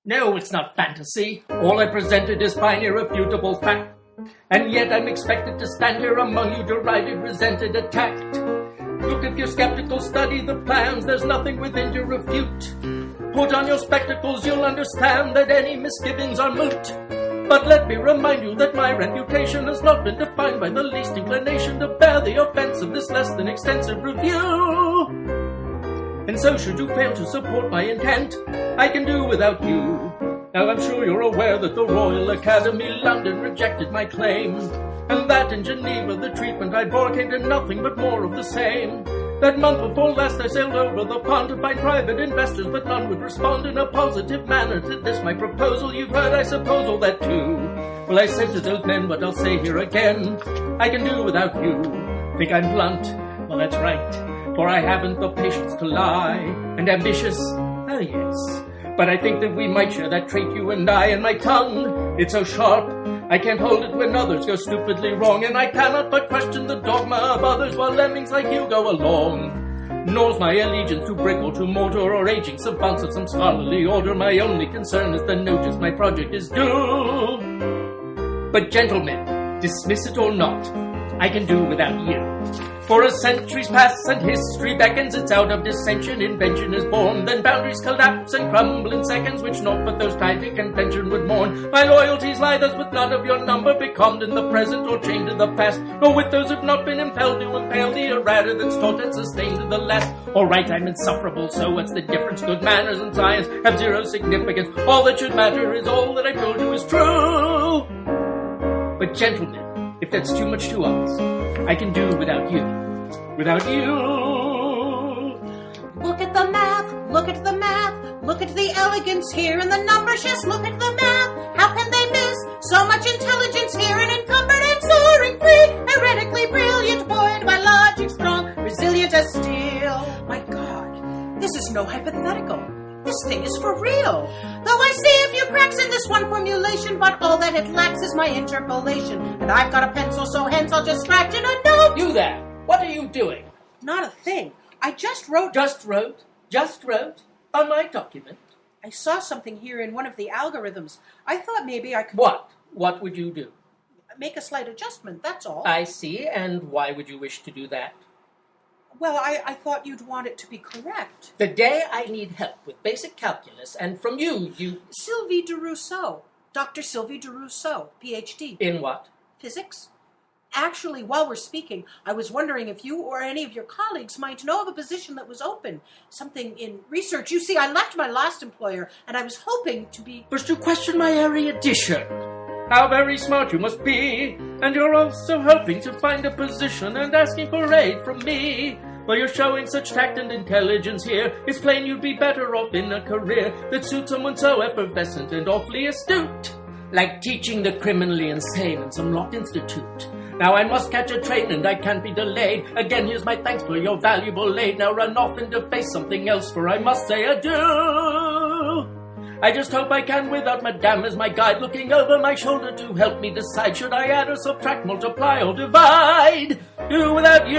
No, it's not fantasy. All I presented is fine, irrefutable fact. And yet I'm expected to stand here among you, derided, resented, attacked. Look, if you're skeptical, study the plans. There's nothing within to refute. Put on your spectacles, you'll understand that any misgivings are moot. But let me remind you that my reputation has not been defined by the least inclination to bear the offense of this less than extensive review. And so should you fail to support my intent, I can do without you. Now I'm sure you're aware that the Royal Academy London rejected my claim, and that in Geneva the treatment I bore came to nothing but more of the same. That month before last I sailed over the pond to find private investors, but none would respond in a positive manner to this my proposal. You've heard, I suppose, all that too. Well, I said to those men what I'll say here again, I can do without you. Think I'm blunt? Well, that's right, for I haven't the patience to lie. And ambitious? Oh yes. But I think that we might share that trait, you and I. And my tongue, it's so sharp, I can't hold it when others go stupidly wrong. And I cannot but question the dogma of others while lemmings like you go along. Nor's my allegiance to brick or to mortar or aging savants of some scholarly order. My only concern is the notice my project is due. But gentlemen, dismiss it or not, I can do without you. For as centuries pass and history beckons, it's out of dissension invention is born. Then boundaries collapse and crumble in seconds, which naught but those tied in contention would mourn. My loyalties lie thus with none of your number, becalmed in the present or chained to the past, nor with those who've not been impelled to impale the errata that's taught and sustained to the last. All right, I'm insufferable, so what's the difference? Good manners and science have zero significance. All that should matter is all that I told you is true. But gentlemen, if that's too much to ask, I can do without you. Without you. Look at the math, look at the math, look at the elegance here and the numbers, just look at the math. How can they miss so much intelligence here and encumbered and soaring free, heretically brilliant, buoyed by logic strong, resilient as steel. My God, this is no hypothetical. This thing is for real. Though I see a few cracks in this one formulation, but all that it lacks is my interpolation. And I've got a pencil, so hence I'll just scratch in a note. You there, what are you doing? Not a thing. I just wrote... Just wrote on my document. I saw something here in one of the algorithms. I thought maybe I could... What? What would you do? Make a slight adjustment, that's all. I see, and why would you wish to do that? Well, I thought you'd want it to be correct. The day I need help with basic calculus, and from you... Sylvie de Rousseau. Dr. Sylvie de Rousseau, Ph.D. In what? Physics. Actually, while we're speaking, I was wondering if you or any of your colleagues might know of a position that was open. Something in research. You see, I left my last employer, and I was hoping to be... First you question my erudition. How very smart you must be. And you're also hoping to find a position and asking for aid from me. Well, you're showing such tact and intelligence here. It's plain you'd be better off in a career that suits someone so effervescent and awfully astute. Like teaching the criminally insane in some locked institute. Now I must catch a train and I can't be delayed. Again, here's my thanks for your valuable aid. Now run off and deface something else, for I must say adieu. I just hope I can, without Madame as my guide, looking over my shoulder to help me decide, should I add or subtract, multiply or divide? Do without you.